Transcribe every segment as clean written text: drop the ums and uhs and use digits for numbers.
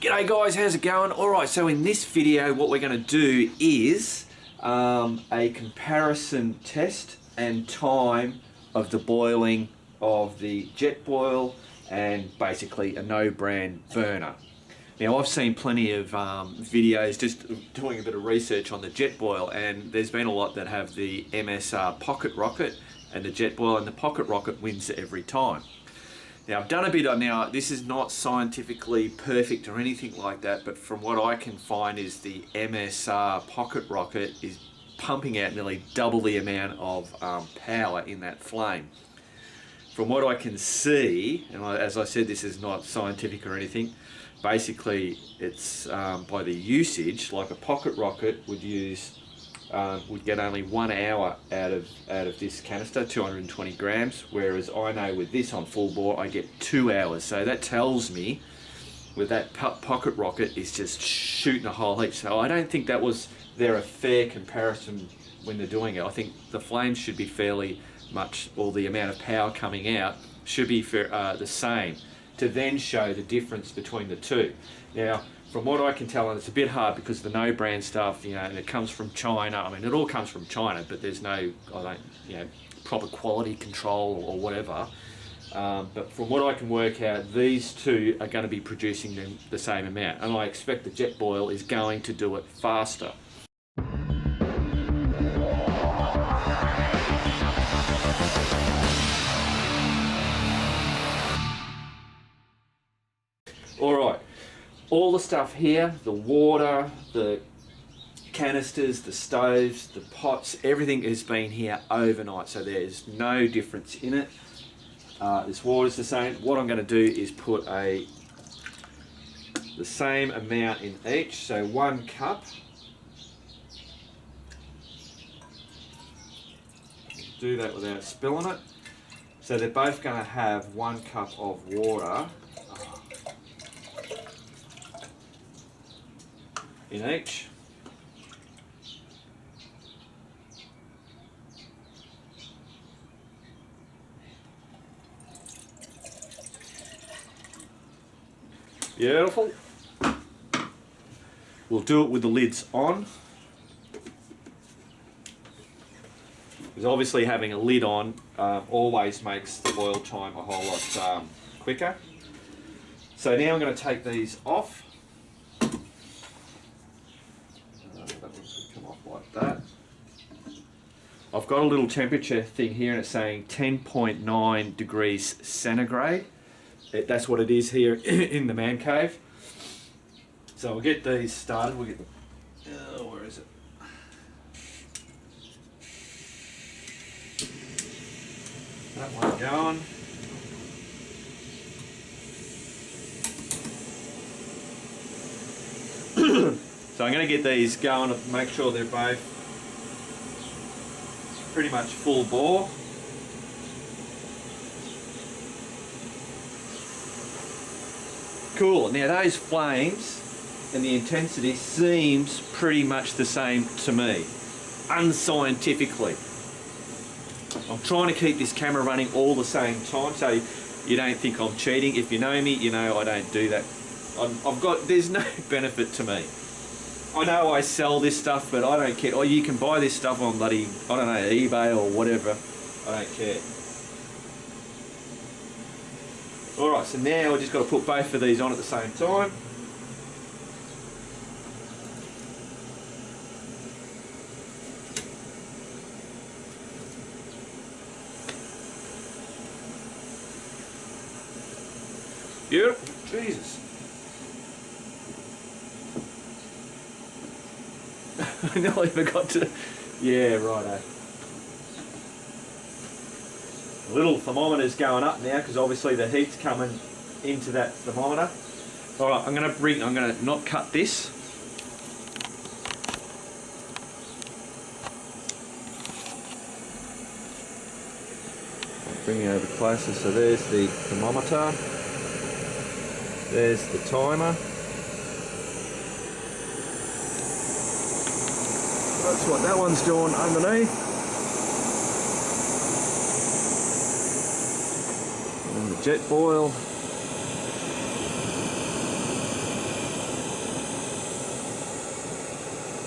G'day guys, how's it going? Alright, so in this video what we're going to do is a comparison test and time of the boiling of the Jetboil and basically a no brand burner. Now I've seen plenty of videos just doing a bit of research on the Jetboil, and there's been a lot that have the MSR pocket rocket and the Jetboil, and the pocket rocket wins every time. Now I've done a bit on, now this is not scientifically perfect or anything like that, but from what I can find is the MSR pocket rocket is pumping out nearly double the amount of power in that flame. From what I can see, and as I said, this is not scientific or anything, basically it's by the usage, like a pocket rocket would use would get only 1 hour out of this canister, 220 grams, whereas I know with this on full bore I get 2 hours. So that tells me with that pocket rocket is just shooting a whole heap. So I don't think that was a fair comparison when they're doing it. I think the flames should be fairly much, or the amount of power coming out should be the same, to then show the difference between the two. Now from what I can tell, and it's a bit hard because the no brand stuff, you know, and it comes from China. I mean, it all comes from China, but there's no, proper quality control or whatever. But from what I can work out, these two are going to be producing the same amount, and I expect the Jetboil is going to do it faster. All right. All the stuff here, the water, the canisters, the stoves, the pots, everything has been here overnight, so there's no difference in it. This water's the same. What I'm going to do is put the same amount in each, so 1 cup. Do that without spilling it. So they're both going to have 1 cup of water in each. Beautiful. We'll do it with the lids on, because obviously having a lid on always makes the boil time a whole lot quicker. So now I'm going to take these off. Come off like that. I've got a little temperature thing here and it's saying 10.9 degrees centigrade. That's what it is here in the man cave. So we'll get these started. We'll get where is it? That one going. So I'm going to get these going to make sure they're both pretty much full bore. Cool. Now those flames and the intensity seems pretty much the same to me, unscientifically. I'm trying to keep this camera running all the same time so you don't think I'm cheating. If you know me, you know I don't do that. There's no benefit to me. I know I sell this stuff, but I don't care. Oh, you can buy this stuff on bloody, I don't know, eBay or whatever. I don't care. Alright, so now we've just got to put both of these on at the same time. Beautiful. Jesus. I nearly forgot to... Yeah, righto. The little thermometer's going up now because obviously the heat's coming into that thermometer. Alright, I'm going to not cut this. Bring it over closer. So there's the thermometer. There's the timer. That's what that one's doing underneath. And the Jetboil.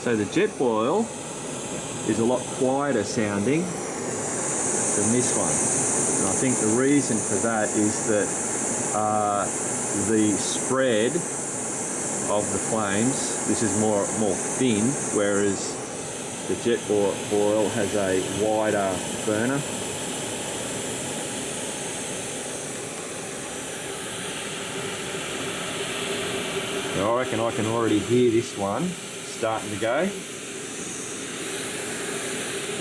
So the Jetboil is a lot quieter sounding than this one. And I think the reason for that is that the spread of the flames, this is more thin, whereas the Jetboil has a wider burner. Now I reckon I can already hear this one starting to go.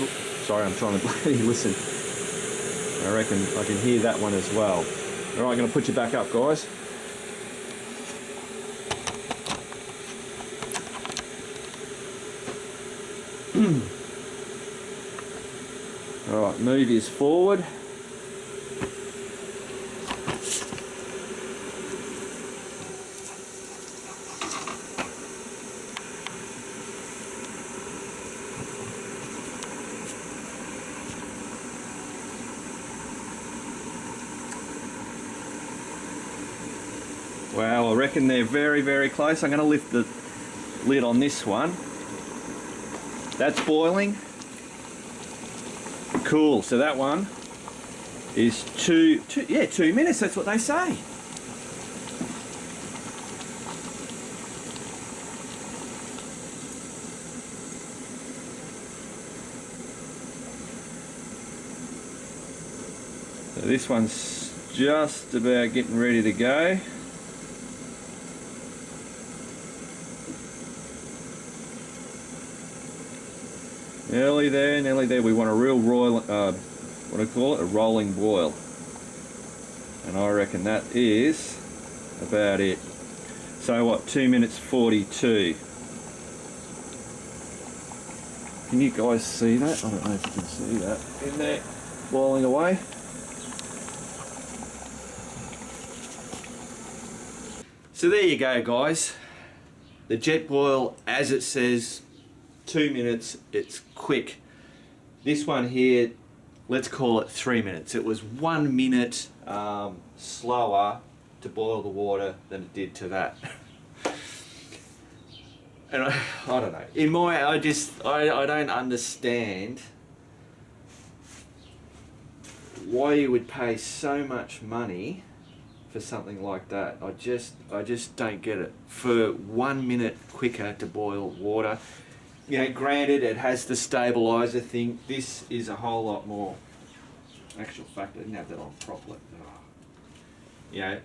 Oops, sorry, I'm trying to bloody listen. I reckon I can hear that one as well. Alright, I'm going to put you back up, guys. Alright, move yours forward. Wow, I reckon they're very, very close. I'm going to lift the lid on this one. That's boiling. Cool, so that one is 2 minutes, that's what they say. So this one's just about getting ready to go. Nearly there, nearly there. We want a real royal, what do you call it? A rolling boil. And I reckon that is about it. So what, 2 minutes 42. Can you guys see that? I don't know if you can see that. In there, boiling away. So there you go, guys. The Jetboil, as it says, 2 minutes, it's quick. This one here, let's call it 3 minutes. It was 1 minute slower to boil the water than it did to that. And I don't know. In my, I don't understand why you would pay so much money for something like that. I just don't get it. For 1 minute quicker to boil water. You know, granted, it has the stabilizer thing. This is a whole lot more. Actual fact, I didn't have that on properly. You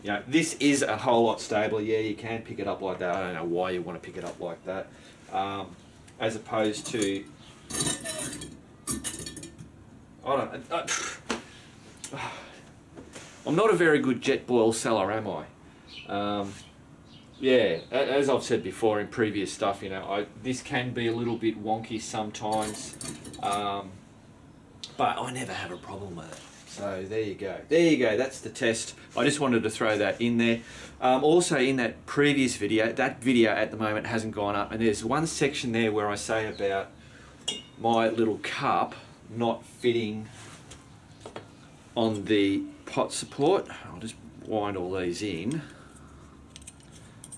know, this is a whole lot stabler. Yeah, you can pick it up like that. I don't know why you want to pick it up like that, as opposed to. I'm not a very good Jetboil seller, am I? Yeah, as I've said before in previous stuff, you know, this can be a little bit wonky sometimes, but I never have a problem with it. So there you go. There you go. That's the test. I just wanted to throw that in there. Also, in that previous video, that video at the moment hasn't gone up, and there's one section there where I say about my little cup not fitting on the pot support. I'll just wind all these in.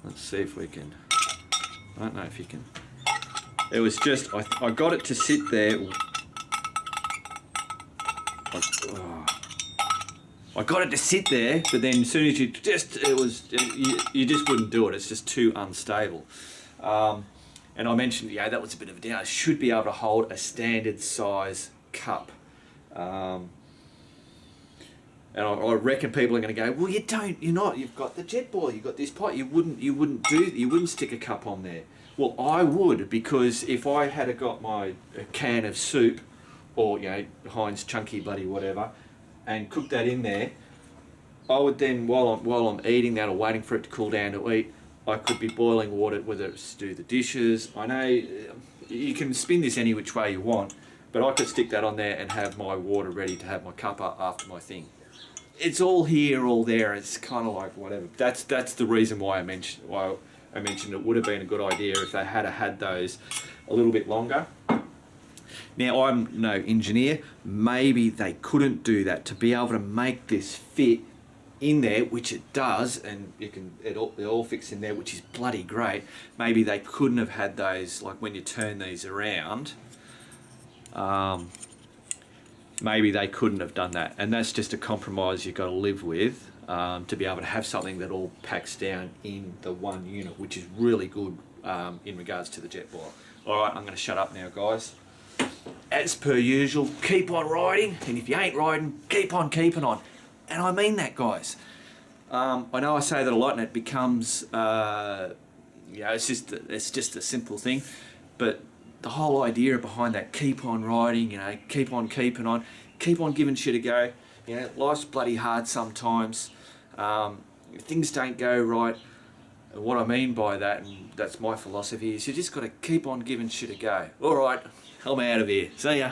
Let's see if we can. I don't know if you can. It was just, I got it to sit there. I got it to sit there, but then as soon as you just wouldn't do it. It's just too unstable. And I mentioned, yeah, that was a bit of a down. I should be able to hold a standard size cup. And I reckon people are going to go, well, you've got the Jetboil, you've got this pot, you wouldn't stick a cup on there. Well, I would, because if I had got my can of soup, or, you know, Heinz chunky bloody whatever, and cook that in there, I would then, while I'm eating that or waiting for it to cool down to eat, I could be boiling water, whether it's to do the dishes. I know you can spin this any which way you want, but I could stick that on there and have my water ready to have my cuppa after my thing. It's all here, all there. It's kind of like whatever. That's the reason why I mentioned it would have been a good idea if they had those a little bit longer. Now, I'm no engineer. Maybe they couldn't do that to be able to make this fit in there, which it does, and it all fits in there, which is bloody great. Maybe they couldn't have had those, like when you turn these around, maybe they couldn't have done that, and that's just a compromise you've got to live with, to be able to have something that all packs down in the one unit, which is really good in regards to the Jetboil. Alright, I'm going to shut up now, guys. As per usual, keep on riding, and if you ain't riding, keep on keeping on. And I mean that, guys. I know I say that a lot, and it becomes, it's just a simple thing, but the whole idea behind that, keep on riding, keep on keeping on, keep on giving shit a go. Life's bloody hard sometimes. Things don't go right. And what I mean by that, and that's my philosophy, is you just got to keep on giving shit a go. All right, I'm out of here. See ya.